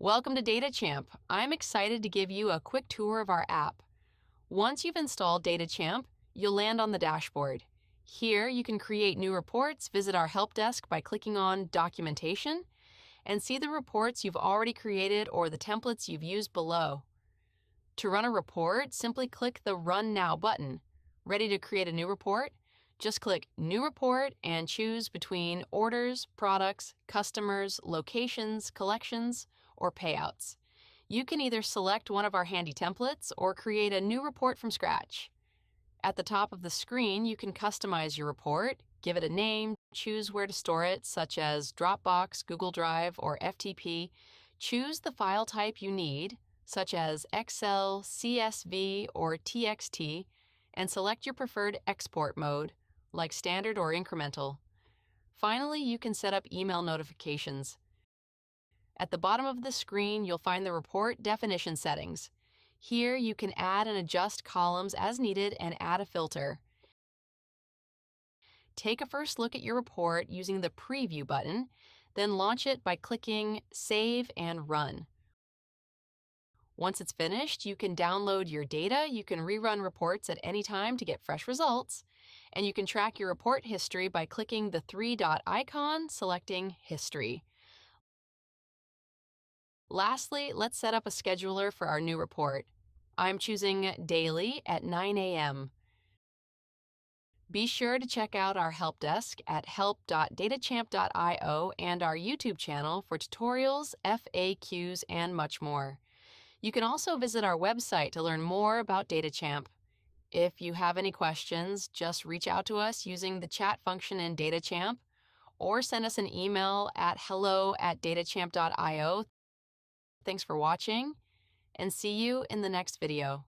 Welcome to DataChamp. I'm excited to give you a quick tour of our app. Once you've installed DataChamp, you'll land on the dashboard. Here, you can create new reports, visit our help desk by clicking on Documentation, and see the reports you've already created or the templates you've used below. To run a report, simply click the Run Now button. Ready to create a new report? Just click New Report and choose between orders, products, customers, locations, collections, or payouts. You can either select one of our handy templates or create a new report from scratch. At the top of the screen, you can customize your report, give it a name, choose where to store it, such as Dropbox, Google Drive, or FTP. Choose the file type you need, such as Excel, CSV, or TXT, and select your preferred export mode, like standard or incremental. Finally, you can set up email notifications. At the bottom of the screen, you'll find the report definition settings. Here, you can add and adjust columns as needed and add a filter. Take a first look at your report using the Preview button, then launch it by clicking Save and Run. Once it's finished, you can download your data, you can rerun reports at any time to get fresh results, and you can track your report history by clicking the three-dot icon, selecting History. Lastly, let's set up a scheduler for our new report. I'm choosing daily at 9 a.m. Be sure to check out our help desk at help.datachamp.io and our YouTube channel for tutorials, FAQs, and much more. You can also visit our website to learn more about DataChamp. If you have any questions, just reach out to us using the chat function in DataChamp or send us an email at hello@datachamp.io. Thanks for watching, and see you in the next video.